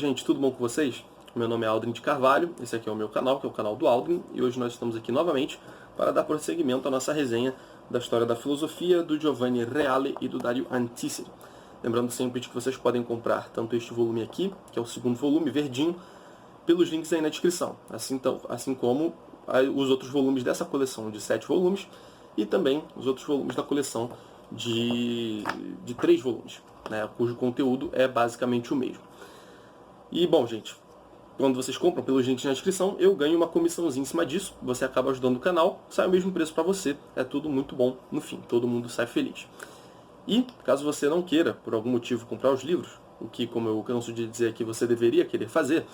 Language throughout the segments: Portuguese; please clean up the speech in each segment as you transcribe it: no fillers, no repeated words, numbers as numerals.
gente, tudo bom com vocês? Meu nome é Aldrin de Carvalho, esse aqui é o meu canal, que é o canal do Aldrin, e hoje nós estamos aqui novamente para dar prosseguimento à nossa resenha da história da filosofia do Giovanni Reale e do Dario Antiseri. Lembrando sempre de que vocês podem comprar tanto este volume aqui, que é o segundo volume, verdinho, pelos links aí na descrição, assim como os outros volumes dessa coleção de 7 volumes e também os outros volumes da coleção de 3 volumes, né, cujo conteúdo é basicamente o mesmo. E, bom, gente, quando vocês compram pelos links na descrição, eu ganho uma comissãozinha em cima disso, você acaba ajudando o canal, sai o mesmo preço para você, é tudo muito bom no fim, todo mundo sai feliz. E, caso você não queira, por algum motivo, comprar os livros, o que, como eu canso de dizer aqui, você deveria querer fazer,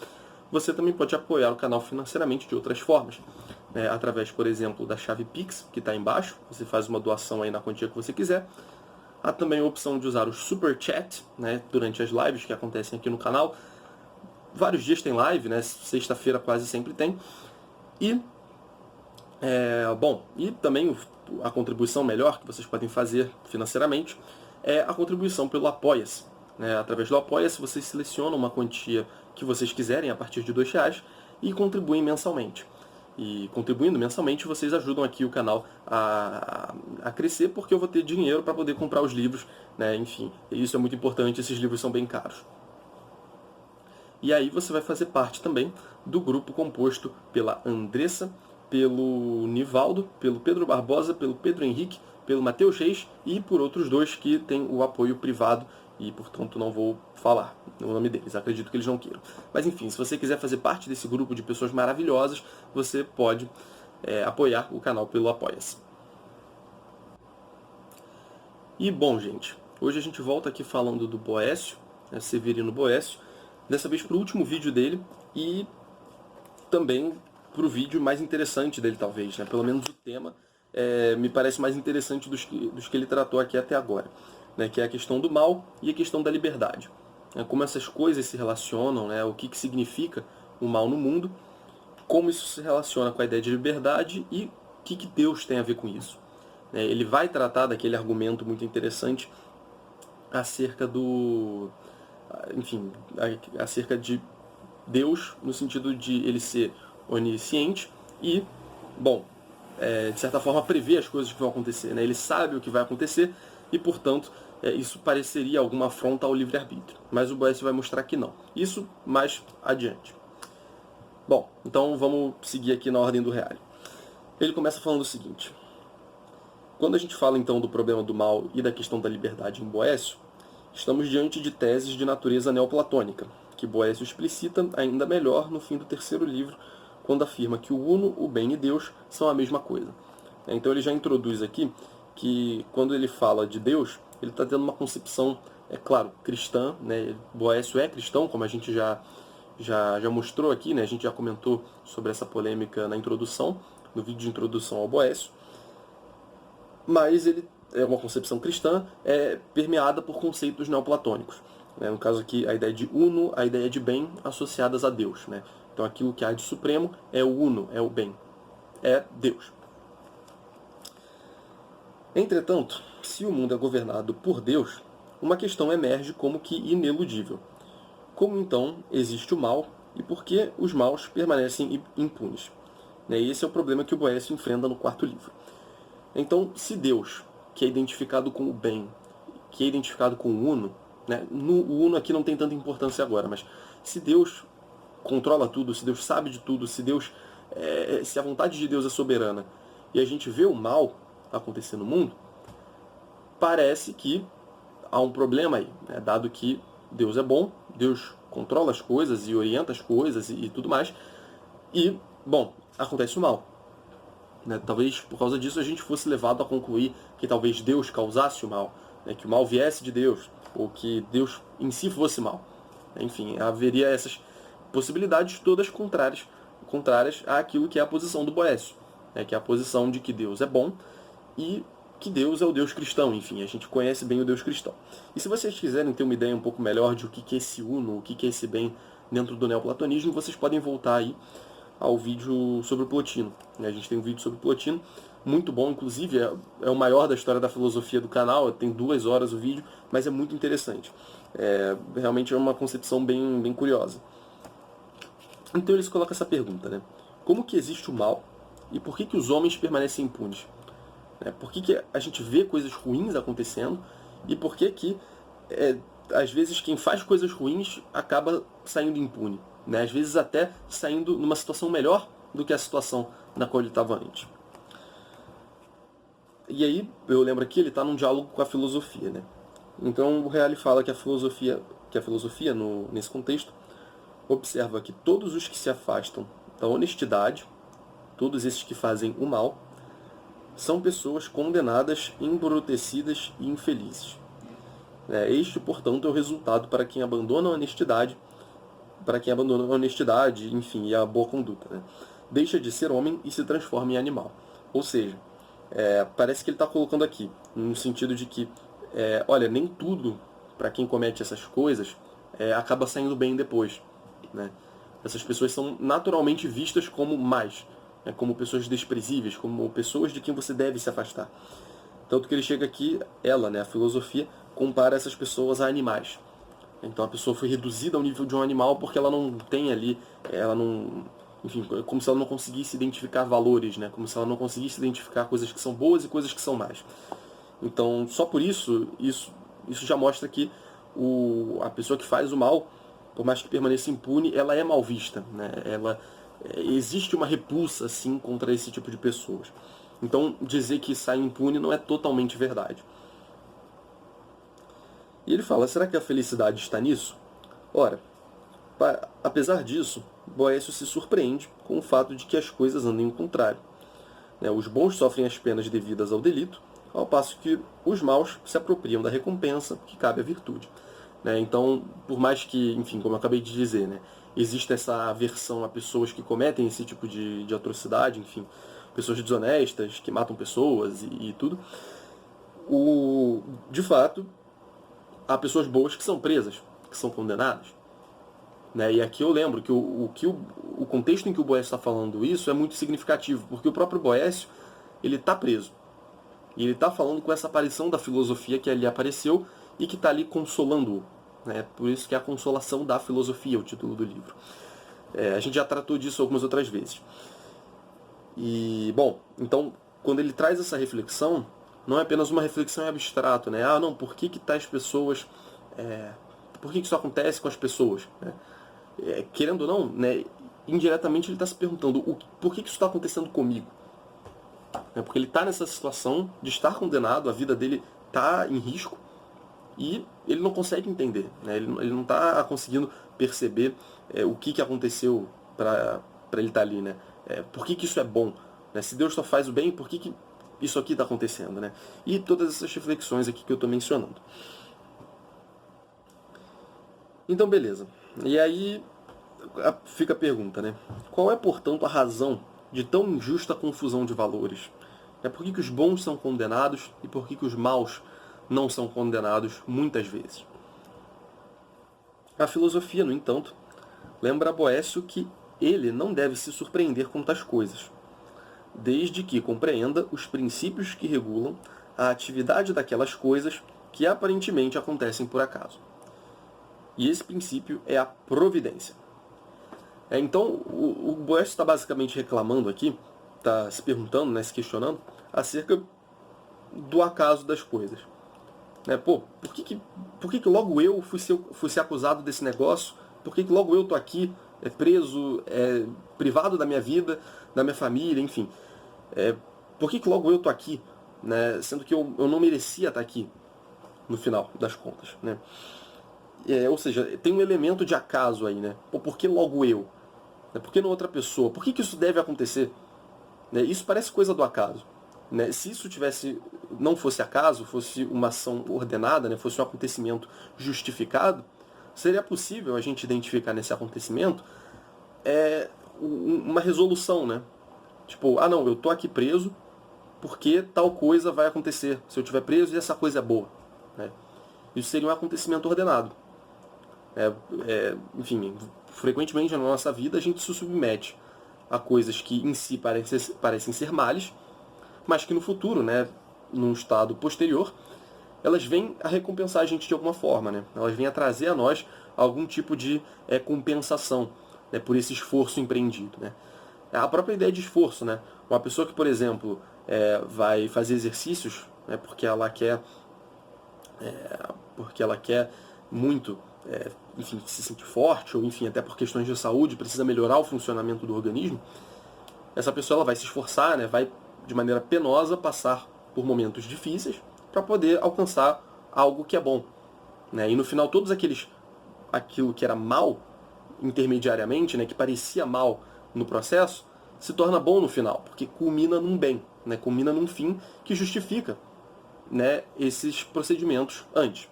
você também pode apoiar o canal financeiramente de outras formas. Através, por exemplo, da chave Pix, que está embaixo, você faz uma doação aí na quantia que você quiser. Há também a opção de usar o Super Chat, né, durante as lives que acontecem aqui no canal. Vários dias tem live, né, sexta-feira quase sempre tem. E, e também a contribuição melhor que vocês podem fazer financeiramente é a contribuição pelo Apoia-se. Através do Apoia-se, vocês selecionam uma quantia que vocês quiserem a partir de R$2 e contribuem mensalmente. E contribuindo mensalmente, vocês ajudam aqui o canal a crescer, porque eu vou ter dinheiro para poder comprar os livros, né? Enfim, isso é muito importante, esses livros são bem caros. E aí você vai fazer parte também do grupo composto pela Andressa, pelo Nivaldo, pelo Pedro Barbosa, pelo Pedro Henrique, pelo Matheus Reis e por outros dois que têm o apoio privado e, portanto, não vou falar o nome deles, acredito que eles não queiram. Mas, enfim, se você quiser fazer parte desse grupo de pessoas maravilhosas, você pode apoiar o canal pelo Apoia-se. E, bom, gente, hoje a gente volta aqui falando do Boécio, Severino Boécio, dessa vez para o último vídeo dele e também para o vídeo mais interessante dele, talvez, né? Pelo menos o tema me parece mais interessante dos que ele tratou aqui até agora, né? Que é a questão do mal e a questão da liberdade. Como essas coisas se relacionam, né? O que significa o mal no mundo, como isso se relaciona com a ideia de liberdade e o que Deus tem a ver com isso. Ele vai tratar daquele argumento muito interessante acerca acerca de Deus, no sentido de ele ser onisciente e, de certa forma, prever as coisas que vão acontecer. Ele sabe o que vai acontecer e, portanto, isso pareceria alguma afronta ao livre-arbítrio. Mas o Boécio vai mostrar que não. Isso mais adiante. Bom, então vamos seguir aqui na ordem do Reale. Ele começa falando o seguinte: quando a gente fala então do problema do mal e da questão da liberdade em Boécio, estamos diante de teses de natureza neoplatônica, que Boécio explicita ainda melhor no fim do terceiro livro, quando afirma que o Uno, o bem e Deus são a mesma coisa. Então ele já introduz aqui que quando ele fala de Deus, ele está tendo uma concepção, claro, cristã, né? Boécio é cristão, como a gente já mostrou aqui, né? A gente já comentou sobre essa polêmica na introdução, no vídeo de introdução ao Boécio, mas ele é uma concepção cristã permeada por conceitos neoplatônicos. No caso aqui, a ideia de uno, a ideia de bem associadas a Deus. Então aquilo que há de supremo é o uno, é o bem, é Deus. Entretanto, se o mundo é governado por Deus, uma questão emerge como que ineludível. Como então existe o mal e por que os maus permanecem impunes? E esse é o problema que o Boécio enfrenta no quarto livro. Então, se Deus, que é identificado com o bem, que é identificado com o Uno, o Uno aqui não tem tanta importância agora, mas se Deus controla tudo, se Deus sabe de tudo, se a vontade de Deus é soberana, e a gente vê o mal acontecer no mundo, parece que há um problema aí, dado que Deus é bom, Deus controla as coisas e orienta as coisas e tudo mais, e, acontece o mal. Talvez por causa disso a gente fosse levado a concluir que talvez Deus causasse o mal, que o mal viesse de Deus, ou que Deus em si fosse mal. Enfim, haveria essas possibilidades todas contrárias àquilo que é a posição do Boécio, que é a posição de que Deus é bom e que Deus é o Deus cristão. Enfim, a gente conhece bem o Deus cristão. E se vocês quiserem ter uma ideia um pouco melhor de o que é esse uno, o que é esse bem dentro do neoplatonismo, vocês podem voltar aí ao vídeo sobre o Plotino. A gente tem um vídeo sobre o Plotino, muito bom, inclusive é o maior da história da filosofia do canal, tem 2 horas o vídeo, mas é muito interessante. Realmente é uma concepção bem curiosa. Então eles colocam essa pergunta, né? Como que existe o mal e por que que os homens permanecem impunes? Por que que a gente vê coisas ruins acontecendo e por que que, às vezes, quem faz coisas ruins acaba saindo impune? Né? Às vezes até saindo numa situação melhor do que a situação na qual ele estava antes. E aí, eu lembro aqui, ele está num diálogo com a filosofia, né? Então, o Reale fala que a filosofia nesse contexto, observa que todos os que se afastam da honestidade, todos esses que fazem o mal, são pessoas condenadas, embrutecidas e infelizes. Este, portanto, é o resultado para quem abandona a honestidade, enfim, e a boa conduta. Né? Deixa de ser homem e se transforma em animal. Ou seja, parece que ele está colocando aqui, no sentido de que, olha, nem tudo, para quem comete essas coisas, acaba saindo bem depois. Né? Essas pessoas são naturalmente vistas como más, né? Como pessoas desprezíveis, como pessoas de quem você deve se afastar. Tanto que ele chega aqui, a filosofia, compara essas pessoas a animais. Então a pessoa foi reduzida ao nível de um animal porque ela não tem ali, enfim, como se ela não conseguisse identificar valores, né? Como se ela não conseguisse identificar coisas que são boas e coisas que são más. Então, só por isso já mostra que a pessoa que faz o mal, por mais que permaneça impune, ela é mal vista, né? Existe uma repulsa, assim, contra esse tipo de pessoas. Então, dizer que sai impune não é totalmente verdade. E ele fala, será que a felicidade está nisso? Ora, apesar disso, Boécio se surpreende com o fato de que as coisas andem ao contrário. Os bons sofrem as penas devidas ao delito, ao passo que os maus se apropriam da recompensa que cabe à virtude. Então, por mais que, enfim, como eu acabei de dizer, existe essa aversão a pessoas que cometem esse tipo de atrocidade, enfim, pessoas desonestas, que matam pessoas e tudo, de fato, há pessoas boas que são presas, que são condenadas. E aqui eu lembro que o contexto em que o Boécio está falando isso é muito significativo, porque o próprio Boécio ele está preso. E ele está falando com essa aparição da filosofia que ali apareceu e que está ali consolando-o. Por isso que é a consolação da filosofia, o título do livro. A gente já tratou disso algumas outras vezes. E, bom, então, quando ele traz essa reflexão, não é apenas uma reflexão em abstrato, né? Ah, não, por que tais pessoas... por que isso acontece com as pessoas? Querendo ou não, indiretamente ele está se perguntando por que isso está acontecendo comigo? Porque ele está nessa situação de estar condenado, a vida dele está em risco, e ele não consegue entender, ele não está conseguindo perceber o que aconteceu para ele estar ali, por que isso é bom, se Deus só faz o bem, por que isso aqui está acontecendo, e todas essas reflexões aqui que eu estou mencionando. Então, beleza. E aí fica a pergunta, qual é, portanto, a razão de tão injusta confusão de valores? Por que os bons são condenados e por que os maus não são condenados muitas vezes? A filosofia, no entanto, lembra a Boécio que ele não deve se surpreender com tais coisas, desde que compreenda os princípios que regulam a atividade daquelas coisas que aparentemente acontecem por acaso. E esse princípio é a providência. Então, o Boécio está basicamente reclamando aqui, está se perguntando, se questionando, acerca do acaso das coisas. Por que logo eu fui ser acusado desse negócio? Por que logo eu estou aqui, preso, privado da minha vida, da minha família, enfim? Por que logo eu estou aqui, sendo que eu não merecia estar aqui, no final das contas? Ou seja, tem um elemento de acaso aí, por que logo eu? Por que não outra pessoa? Por que isso deve acontecer? Isso parece coisa do acaso. Se isso não fosse acaso, fosse uma ação ordenada, fosse um acontecimento justificado, seria possível a gente identificar nesse acontecimento uma resolução, Tipo, não, eu tô aqui preso porque tal coisa vai acontecer. Se eu estiver preso, essa coisa é boa. Isso seria um acontecimento ordenado. Enfim, frequentemente na nossa vida a gente se submete a coisas que em si parecem ser males, mas que no futuro, né, num estado posterior, elas vêm a recompensar a gente de alguma forma, né? Elas vêm a trazer a nós algum tipo de compensação, né, por esse esforço empreendido, né? A própria ideia de esforço, né? Uma pessoa que, por exemplo, vai fazer exercícios, né, porque ela quer muito, enfim, se sentir forte, ou enfim, até por questões de saúde, precisa melhorar o funcionamento do organismo, essa pessoa ela vai se esforçar, né, vai de maneira penosa passar por momentos difíceis para poder alcançar algo que é bom, né? E no final aquilo que era mal intermediariamente, né, que parecia mal no processo, se torna bom no final, porque culmina num bem, né, culmina num fim que justifica, né, esses procedimentos antes.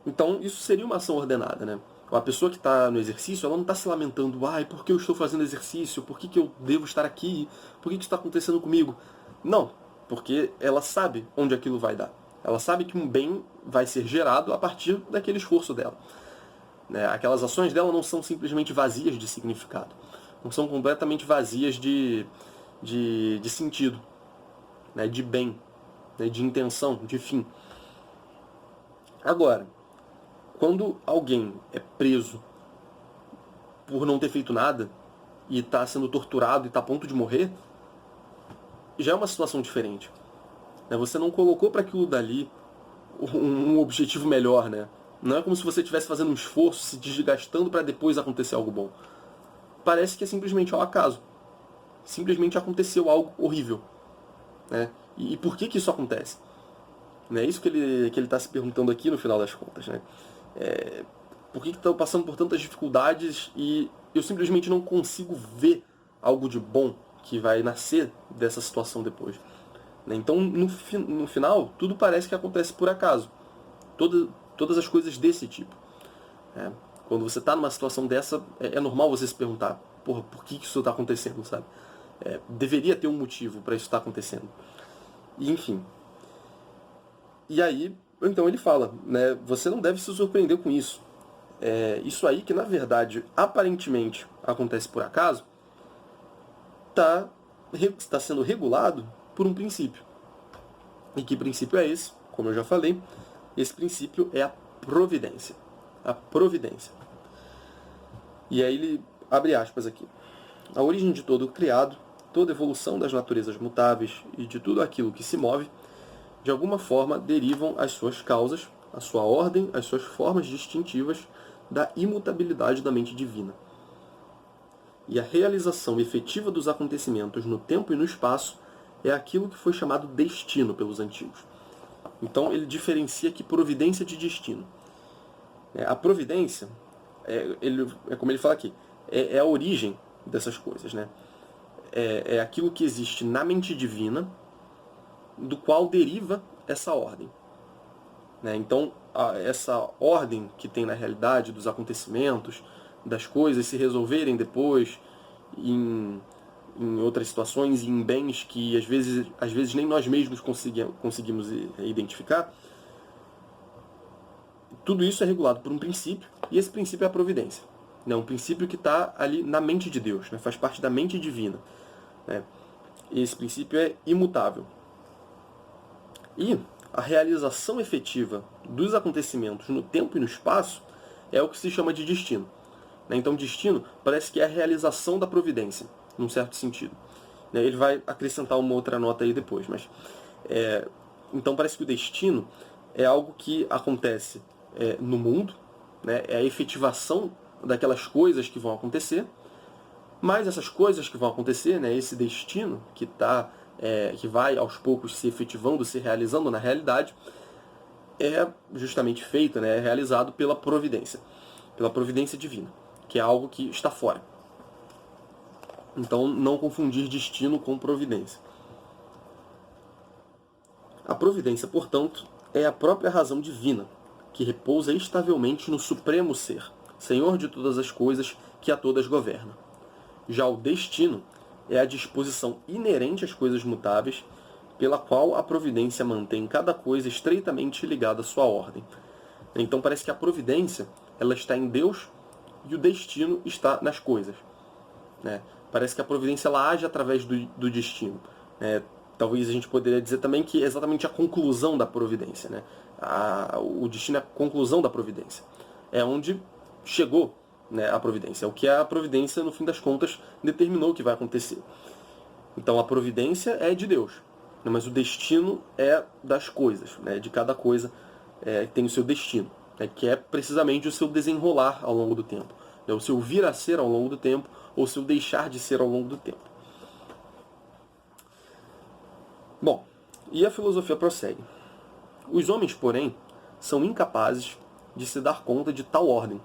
Então, isso seria uma ação ordenada, né? A pessoa que está no exercício, ela não está se lamentando, por que eu estou fazendo exercício? Por que eu devo estar aqui? Por que isso está acontecendo comigo? Não, porque ela sabe onde aquilo vai dar. Ela sabe que um bem vai ser gerado a partir daquele esforço dela. Né? Aquelas ações dela não são simplesmente vazias de significado. Não são completamente vazias de sentido, né? De bem, né? De intenção, de fim. Agora, quando alguém é preso por não ter feito nada e está sendo torturado e está a ponto de morrer, já é uma situação diferente. Você não colocou para aquilo dali um objetivo melhor, né? Não é como se você estivesse fazendo um esforço, se desgastando para depois acontecer algo bom. Parece que é simplesmente ao acaso. Simplesmente aconteceu algo horrível. Né? E por que isso acontece? É isso que ele está se perguntando aqui no final das contas. Né? Por que estou passando por tantas dificuldades e eu simplesmente não consigo ver algo de bom que vai nascer dessa situação depois? Então, no final, tudo parece que acontece por acaso. Todas as coisas desse tipo. Quando você está numa situação dessa, é normal você se perguntar, por que isso está acontecendo, sabe? Deveria ter um motivo para isso estar acontecendo. E, enfim. E aí, então ele fala, né, você não deve se surpreender com isso. Isso aí que, na verdade, aparentemente acontece por acaso, está sendo regulado por um princípio. E que princípio é esse? Como eu já falei, esse princípio é a providência. A providência. E aí ele abre aspas aqui. A origem de todo o criado, toda evolução das naturezas mutáveis e de tudo aquilo que se move, de alguma forma derivam as suas causas, a sua ordem, as suas formas distintivas da imutabilidade da mente divina. E a realização efetiva dos acontecimentos no tempo e no espaço é aquilo que foi chamado destino pelos antigos. Então ele diferencia aqui providência de destino. A providência, como ele fala aqui, é a origem dessas coisas. Né? É aquilo que existe na mente divina, do qual deriva essa ordem. Né? Então, essa ordem que tem na realidade dos acontecimentos, das coisas se resolverem depois em outras situações e em bens que às vezes nem nós mesmos conseguimos identificar, tudo isso é regulado por um princípio, e esse princípio é a providência. Né? Um princípio que está ali na mente de Deus, né? Faz parte da mente divina. Né? Esse princípio é imutável. E a realização efetiva dos acontecimentos no tempo e no espaço é o que se chama de destino. Então, destino parece que é a realização da providência, num certo sentido. Ele vai acrescentar uma outra nota aí depois, mas então parece que o destino é algo que acontece no mundo, né? É a efetivação daquelas coisas que vão acontecer, mas essas coisas que vão acontecer, né, esse destino que vai aos poucos se efetivando, se realizando na realidade, é justamente feito, né, é realizado pela providência divina, que é algo que está fora. Então, não confundir destino com providência. A providência, portanto, é a própria razão divina, que repousa estavelmente no Supremo Ser, Senhor de todas as coisas, que a todas governa. Já o destino é a disposição inerente às coisas mutáveis, pela qual a providência mantém cada coisa estreitamente ligada à sua ordem. Então parece que a providência ela está em Deus e o destino está nas coisas. Né? Parece que a providência ela age através do destino. Talvez a gente poderia dizer também que é exatamente a conclusão da providência, né? O destino é a conclusão da providência. É onde chegou, né, a providência. É o que a providência, no fim das contas, determinou que vai acontecer. Então a providência é de Deus, né, mas o destino é das coisas, né? De cada coisa tem o seu destino, né, que é precisamente o seu desenrolar ao longo do tempo, né, o seu vir a ser ao longo do tempo, ou o seu deixar de ser ao longo do tempo. Bom, e a filosofia prossegue. Os homens, porém, são incapazes de se dar conta de tal ordem.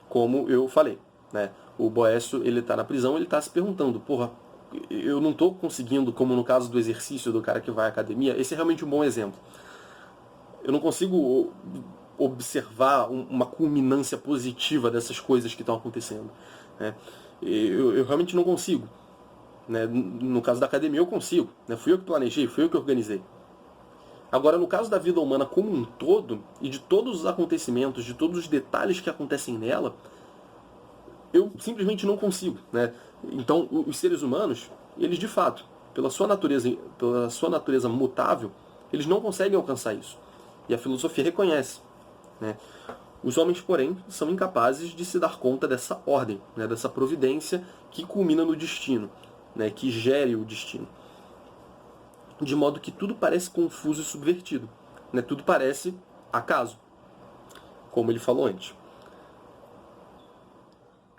Como eu falei, né? O Boécio, ele tá na prisão, ele tá se perguntando, porra, eu não tô conseguindo, como no caso do exercício do cara que vai à academia, esse é realmente um bom exemplo. Eu não consigo observar uma culminância positiva dessas coisas que estão acontecendo, né? Eu realmente não consigo. Né? No caso da academia eu consigo, né? Fui eu que planejei, fui eu que organizei. Agora, no caso da vida humana como um todo, e de todos os acontecimentos, de todos os detalhes que acontecem nela, eu simplesmente não consigo. Né? Então, os seres humanos, eles de fato, pela sua natureza mutável, eles não conseguem alcançar isso. E a filosofia reconhece. Né? Os homens, porém, são incapazes de se dar conta dessa ordem, né? Dessa providência que culmina no destino, né, que gere o destino. De modo que tudo parece confuso e subvertido. Né? Tudo parece acaso, como ele falou antes.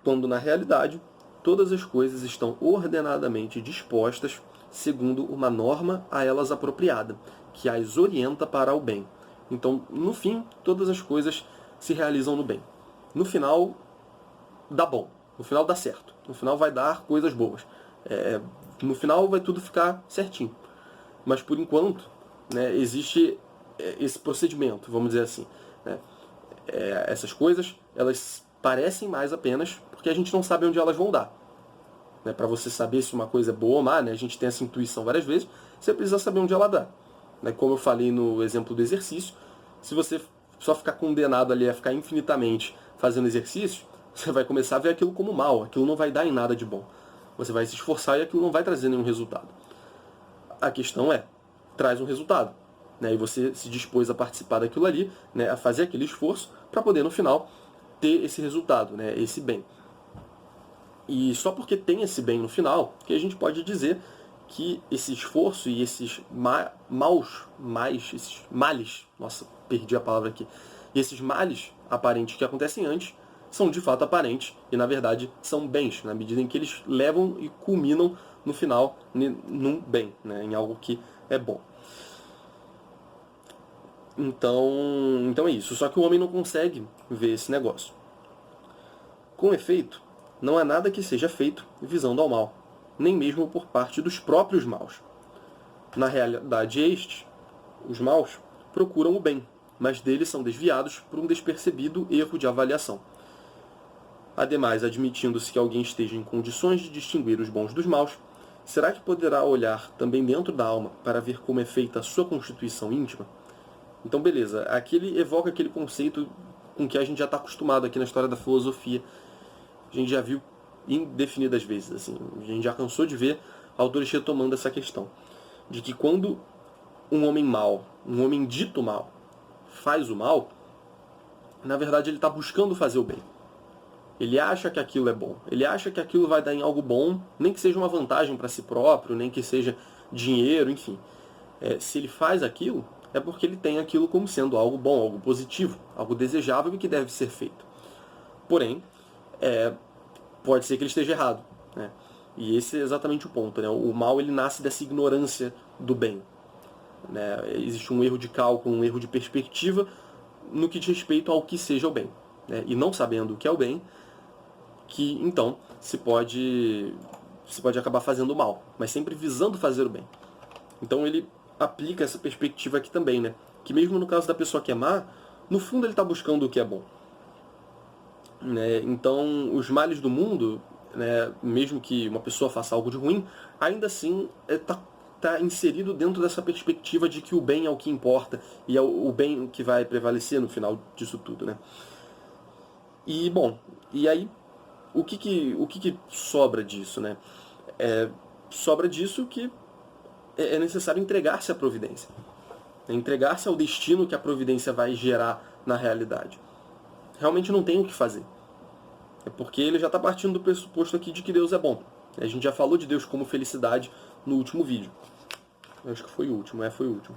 Quando, na realidade, todas as coisas estão ordenadamente dispostas segundo uma norma a elas apropriada, que as orienta para o bem. Então, no fim, todas as coisas se realizam no bem. No final, dá bom. No final dá certo. No final vai dar coisas boas. No final vai tudo ficar certinho. Mas por enquanto, né, existe esse procedimento, vamos dizer assim. Né? Essas coisas, elas parecem mais apenas porque a gente não sabe onde elas vão dar. Né? Para você saber se uma coisa é boa ou má, né, a gente tem essa intuição várias vezes, você precisa saber onde ela dá. Né? Como eu falei no exemplo do exercício, se você só ficar condenado ali a ficar infinitamente fazendo exercício, você vai começar a ver aquilo como mal, aquilo não vai dar em nada de bom. Você vai se esforçar e aquilo não vai trazer nenhum resultado. A questão traz um resultado. Né? E você se dispôs a participar daquilo ali, né? A fazer aquele esforço, para poder no final ter esse resultado, né? Esse bem. E só porque tem esse bem no final, que a gente pode dizer que esse esforço e esses esses males, nossa, perdi a palavra aqui, e esses males aparentes que acontecem antes, são de fato aparentes e, na verdade, são bens, na medida em que eles levam e culminam no final num bem, né, em algo que é bom. Então é isso. Só que o homem não consegue ver esse negócio. Com efeito, não há nada que seja feito visando ao mal, nem mesmo por parte dos próprios maus. Na realidade, os maus, procuram o bem, mas deles são desviados por um despercebido erro de avaliação. Ademais, admitindo-se que alguém esteja em condições de distinguir os bons dos maus, será que poderá olhar também dentro da alma para ver como é feita a sua constituição íntima? Então, beleza, aqui ele evoca aquele conceito com que a gente já está acostumado aqui na história da filosofia. A gente já viu indefinidas vezes, assim, a gente já cansou de ver autores retomando essa questão. De que quando um homem mau, um homem dito mal, faz o mal, na verdade ele está buscando fazer o bem. Ele acha que aquilo é bom. Ele acha que aquilo vai dar em algo bom, nem que seja uma vantagem para si próprio, nem que seja dinheiro, enfim. Se ele faz aquilo, é porque ele tem aquilo como sendo algo bom, algo positivo, algo desejável e que deve ser feito. Porém, pode ser que ele esteja errado. Né? E esse é exatamente o ponto. Né? O mal ele nasce dessa ignorância do bem. Né? Existe um erro de cálculo, um erro de perspectiva no que diz respeito ao que seja o bem. Né? E não sabendo o que é o bem, que então se pode acabar fazendo o mal, mas sempre visando fazer o bem. Então ele aplica essa perspectiva aqui também, né? Que mesmo no caso da pessoa que é má, no fundo ele está buscando o que é bom. Né? Então os males do mundo, né, mesmo que uma pessoa faça algo de ruim, ainda assim está inserido dentro dessa perspectiva de que o bem é o que importa e é o bem que vai prevalecer no final disso tudo. Né? E, bom, e aí o que sobra disso? Né? sobra disso que é necessário entregar-se à providência. Entregar-se ao destino que a providência vai gerar na realidade. Realmente não tem o que fazer. É porque ele já está partindo do pressuposto aqui de que Deus é bom. A gente já falou de Deus como felicidade no último vídeo. Eu acho que foi o último, foi o último.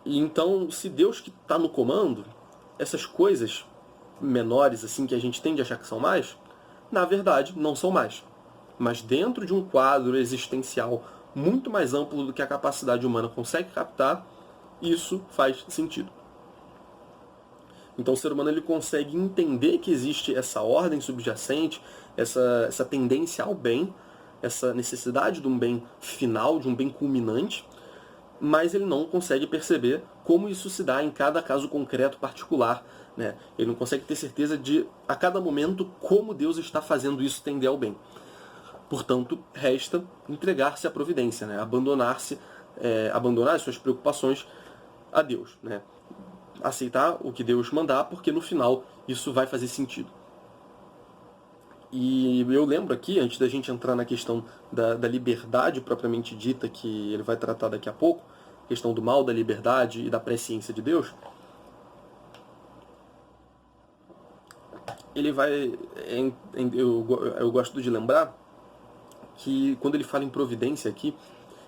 E então, se Deus que está no comando, essas coisas menores assim que a gente tende a achar que são mais, na verdade não são mais. Mas dentro de um quadro existencial muito mais amplo do que a capacidade humana consegue captar, isso faz sentido. Então o ser humano ele consegue entender que existe essa ordem subjacente, essa tendência ao bem, essa necessidade de um bem final, de um bem culminante, mas ele não consegue perceber como isso se dá em cada caso concreto particular. Né? Ele não consegue ter certeza de, a cada momento, como Deus está fazendo isso tender ao bem. Portanto, resta entregar-se à providência, né? Abandonar as suas preocupações a Deus. Né? Aceitar o que Deus mandar, porque no final isso vai fazer sentido. E eu lembro aqui, antes da gente entrar na questão da liberdade propriamente dita, que ele vai tratar daqui a pouco, questão do mal, da liberdade e da presciência de Deus, ele vai... Eu gosto de lembrar que quando ele fala em providência aqui,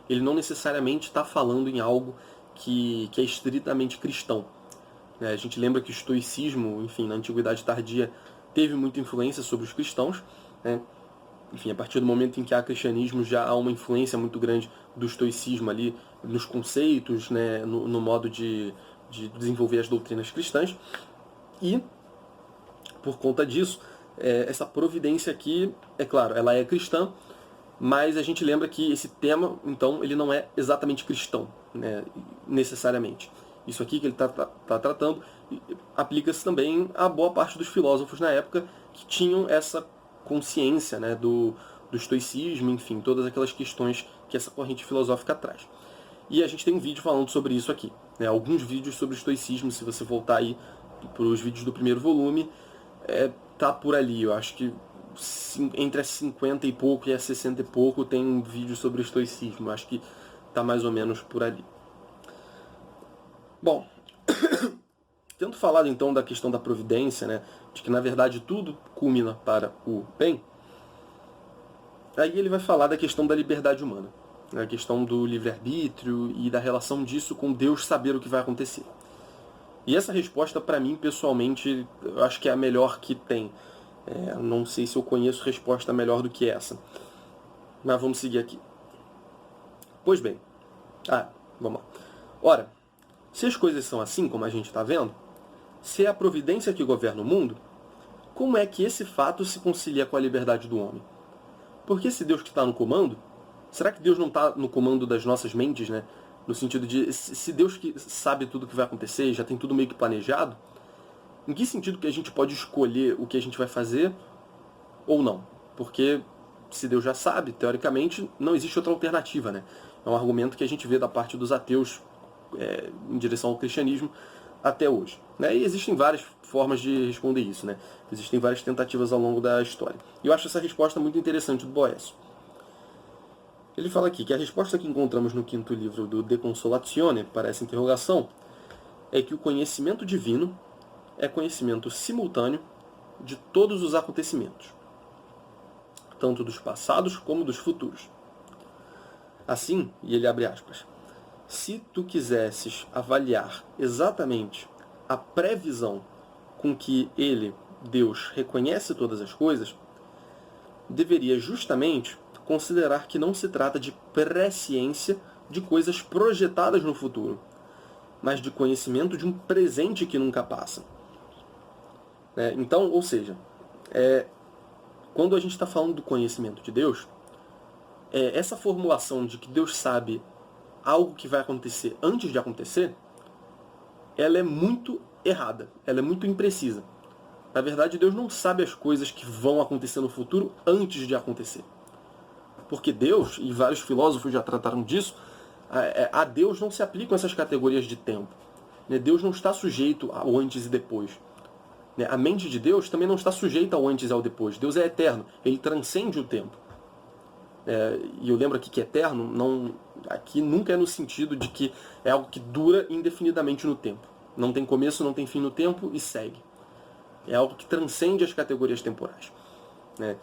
ele não necessariamente está falando em algo que é estritamente cristão. A gente lembra que o estoicismo, enfim, na Antiguidade Tardia, teve muita influência sobre os cristãos. Né? Enfim, a partir do momento em que há cristianismo, já há uma influência muito grande do estoicismo ali, nos conceitos, né? no modo de desenvolver as doutrinas cristãs. E, por conta disso, essa providência aqui, é claro, ela é cristã, mas a gente lembra que esse tema, então, ele não é exatamente cristão, né? Necessariamente. Isso aqui que ele está tratando aplica-se também a boa parte dos filósofos na época que tinham essa consciência, né, do estoicismo, enfim, todas aquelas questões que essa corrente filosófica traz. E a gente tem um vídeo falando sobre isso aqui. Né, alguns vídeos sobre o estoicismo, se você voltar aí para os vídeos do primeiro volume, tá por ali. Eu acho que entre as 50 e pouco e as 60 e pouco tem um vídeo sobre o estoicismo. Eu acho que tá mais ou menos por ali. Bom, tendo falado então da questão da providência, né, de que na verdade tudo culmina para o bem, aí ele vai falar da questão da liberdade humana, né, a questão do livre-arbítrio e da relação disso com Deus saber o que vai acontecer. E essa resposta, para mim, pessoalmente, eu acho que é a melhor que tem. Não sei se eu conheço resposta melhor do que essa. Mas vamos seguir aqui. Pois bem. Vamos lá. Ora, se as coisas são assim, como a gente está vendo, se é a providência que governa o mundo, como é que esse fato se concilia com a liberdade do homem? Porque se Deus que está no comando, será que Deus não está no comando das nossas mentes, né? No sentido de, se Deus que sabe tudo o que vai acontecer, já tem tudo meio que planejado, em que sentido que a gente pode escolher o que a gente vai fazer ou não? Porque se Deus já sabe, teoricamente, não existe outra alternativa, né? É um argumento que a gente vê da parte dos ateus em direção ao cristianismo até hoje. Né? E existem várias formas de responder isso. Né? Existem várias tentativas ao longo da história. E eu acho essa resposta muito interessante do Boécio. Ele fala aqui que a resposta que encontramos no quinto livro do De Consolatione para essa interrogação é que o conhecimento divino é conhecimento simultâneo de todos os acontecimentos, tanto dos passados como dos futuros. Assim, e ele abre aspas, se tu quisesses avaliar exatamente a previsão com que ele, Deus, reconhece todas as coisas, deveria justamente considerar que não se trata de presciência de coisas projetadas no futuro, mas de conhecimento de um presente que nunca passa. Então, ou seja, quando a gente está falando do conhecimento de Deus, essa formulação de que Deus sabe algo que vai acontecer antes de acontecer, ela é muito errada, ela é muito imprecisa. Na verdade, Deus não sabe as coisas que vão acontecer no futuro antes de acontecer. Porque Deus, e vários filósofos já trataram disso, a Deus não se aplicam essas categorias de tempo. Deus não está sujeito ao antes e depois. A mente de Deus também não está sujeita ao antes e ao depois. Deus é eterno, ele transcende o tempo. e eu lembro aqui que eterno, aqui nunca é no sentido de que é algo que dura indefinidamente no tempo. Não tem começo, não tem fim no tempo e segue. É algo que transcende as categorias temporais. Né?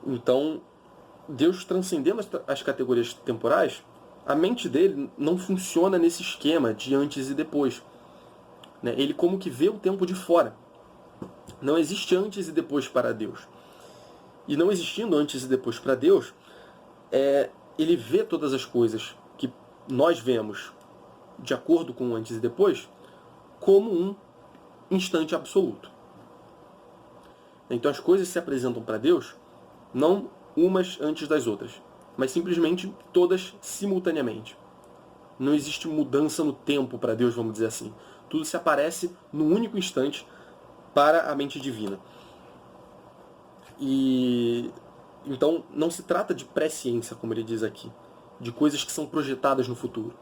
Então, Deus transcendendo as categorias temporais, a mente dele não funciona nesse esquema de antes e depois. Né? Ele como que vê o tempo de fora. Não existe antes e depois para Deus. E não existindo antes e depois para Deus, ele vê todas as coisas que nós vemos de acordo com o antes e depois como um instante absoluto. Então as coisas se apresentam para Deus não umas antes das outras, mas simplesmente todas simultaneamente. Não existe mudança no tempo para Deus, vamos dizer assim. Tudo se aparece num único instante para a mente divina. E então não se trata de presciência, como ele diz aqui, de coisas que são projetadas no futuro.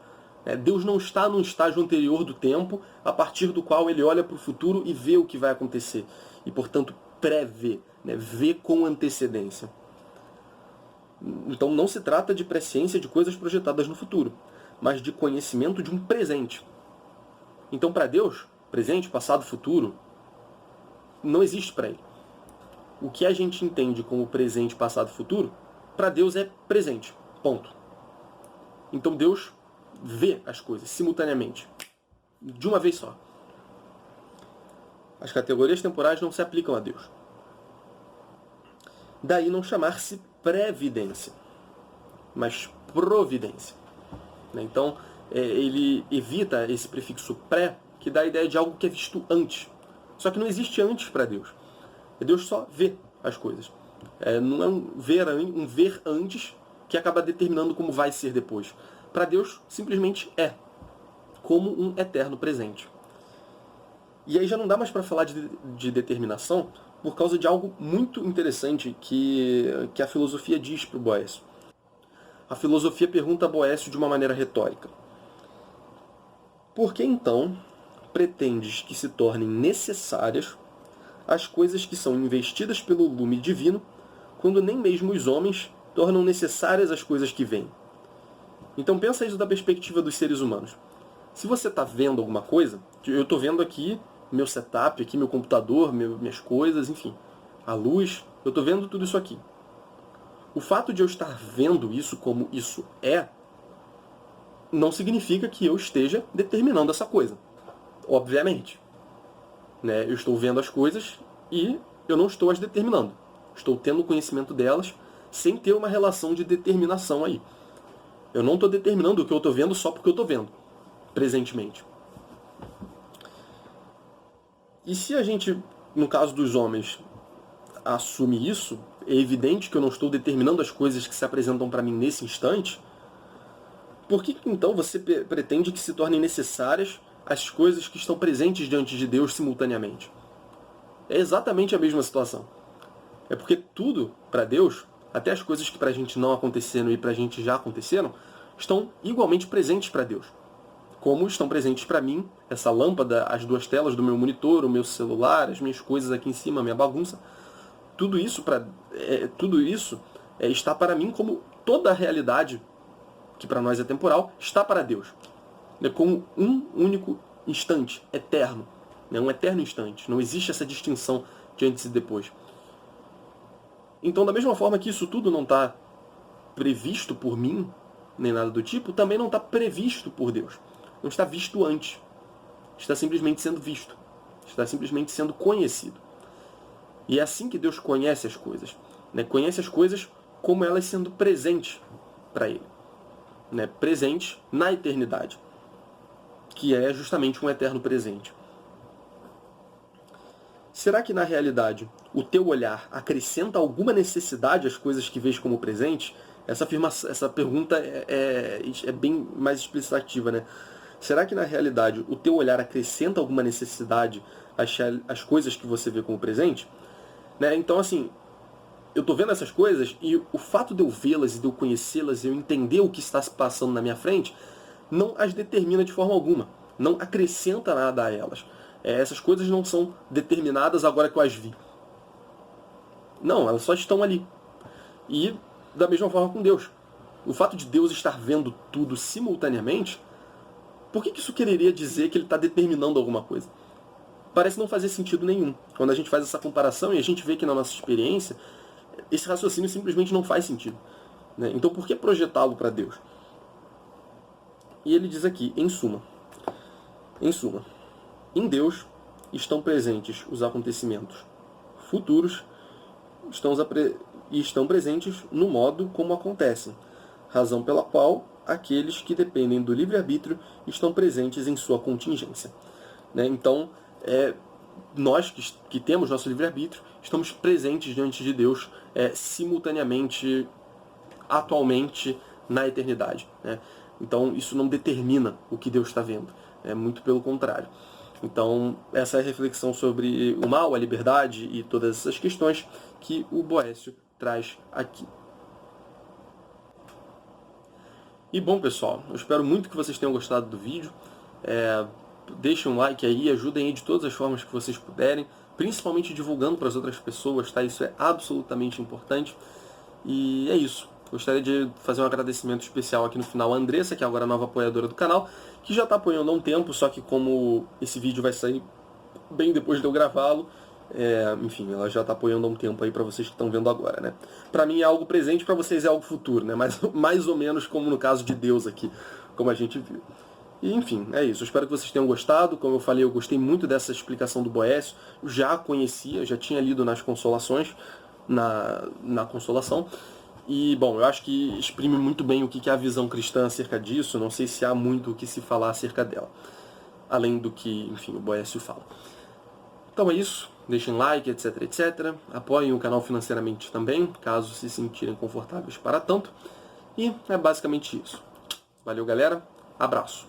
Deus não está num estágio anterior do tempo, a partir do qual ele olha para o futuro e vê o que vai acontecer. E, portanto, prevê, vê com antecedência. Então não se trata de presciência de coisas projetadas no futuro, mas de conhecimento de um presente. Então, para Deus, presente, passado, futuro, não existe para ele. O que a gente entende como presente, passado e futuro, para Deus é presente. Ponto. Então Deus vê as coisas simultaneamente, de uma vez só. As categorias temporais não se aplicam a Deus. Daí não chamar-se previdência, mas providência. Então, ele evita esse prefixo pré, que dá a ideia de algo que é visto antes. Só que não existe antes para Deus. Deus só vê as coisas. Não é um ver antes que acaba determinando como vai ser depois. Para Deus, simplesmente é, como um eterno presente. E aí já não dá mais para falar de determinação por causa de algo muito interessante que a filosofia diz para o Boécio. A filosofia pergunta a Boécio de uma maneira retórica: por que então pretendes que se tornem necessárias as coisas que são investidas pelo lume divino, quando nem mesmo os homens tornam necessárias as coisas que vêm? Então pensa isso da perspectiva dos seres humanos. Se você está vendo alguma coisa, eu estou vendo aqui meu setup, aqui meu computador, minhas coisas, enfim, a luz, eu estou vendo tudo isso aqui. O fato de eu estar vendo isso como isso não significa que eu esteja determinando essa coisa. Obviamente. Eu estou vendo as coisas e eu não estou as determinando. Estou tendo conhecimento delas sem ter uma relação de determinação aí. Eu não estou determinando o que eu estou vendo só porque eu estou vendo, presentemente. E se a gente, no caso dos homens, assume isso, é evidente que eu não estou determinando as coisas que se apresentam para mim nesse instante, por que então você pretende que se tornem necessárias as coisas que estão presentes diante de Deus simultaneamente? É exatamente a mesma situação. É porque tudo, para Deus, até as coisas que para a gente não aconteceram e para a gente já aconteceram, estão igualmente presentes para Deus. Como estão presentes para mim, essa lâmpada, as duas telas do meu monitor, o meu celular, as minhas coisas aqui em cima, a minha bagunça. Tudo isso está para mim como toda a realidade, que para nós é temporal, está para Deus. Como um único instante, eterno. Um eterno instante. Não existe essa distinção de antes e depois. Então, da mesma forma que isso tudo não está previsto por mim, nem nada do tipo, também não está previsto por Deus. Não está visto antes. Está simplesmente sendo visto. Está simplesmente sendo conhecido. E é assim que Deus conhece as coisas. Conhece as coisas como elas sendo presentes para Ele. Presentes na eternidade. Que é justamente um eterno presente. Será que na realidade o teu olhar acrescenta alguma necessidade às coisas que vês como presentes? Essa pergunta é bem mais explicativa, Será que na realidade o teu olhar acrescenta alguma necessidade às coisas que você vê como presente? Então, assim, eu estou vendo essas coisas e o fato de eu vê-las e de eu conhecê-las e eu entender o que está se passando na minha frente não as determina de forma alguma. Não acrescenta nada a elas. Essas coisas não são determinadas agora que eu as vi. Não, elas só estão ali. E da mesma forma com Deus. O fato de Deus estar vendo tudo simultaneamente, por que isso quereria dizer que ele está determinando alguma coisa? Parece não fazer sentido nenhum. Quando a gente faz essa comparação e a gente vê que na nossa experiência, esse raciocínio simplesmente não faz sentido. Né? Então por que projetá-lo para Deus? E ele diz aqui, em suma, em Deus estão presentes os acontecimentos futuros e estão presentes no modo como acontecem, razão pela qual aqueles que dependem do livre-arbítrio estão presentes em sua contingência. Né? Então, nós que temos nosso livre-arbítrio, estamos presentes diante de Deus simultaneamente, atualmente, na eternidade. Né? Então, isso não determina o que Deus está vendo. É muito pelo contrário. Então, essa é a reflexão sobre o mal, a liberdade e todas essas questões que o Boécio traz aqui. E bom, pessoal, eu espero muito que vocês tenham gostado do vídeo. Deixem um like aí, ajudem aí de todas as formas que vocês puderem, principalmente divulgando para as outras pessoas, tá? Isso é absolutamente importante. E é isso. Gostaria de fazer um agradecimento especial aqui no final à Andressa, que é agora a nova apoiadora do canal, que já está apoiando há um tempo, só que como esse vídeo vai sair bem depois de eu gravá-lo, enfim, ela já está apoiando há um tempo aí para vocês que estão vendo agora, né? Para mim é algo presente, para vocês é algo futuro, né? Mais ou menos como no caso de Deus aqui, como a gente viu. E, enfim, é isso. Eu espero que vocês tenham gostado. Como eu falei, eu gostei muito dessa explicação do Boécio. Já conhecia, já tinha lido nas Consolações, na Consolação. E, bom, eu acho que exprime muito bem o que é a visão cristã acerca disso. Não sei se há muito o que se falar acerca dela. Além do que, enfim, o Boécio fala. Então é isso. Deixem like, etc, etc. Apoiem o canal financeiramente também, caso se sentirem confortáveis para tanto. E é basicamente isso. Valeu, galera. Abraço.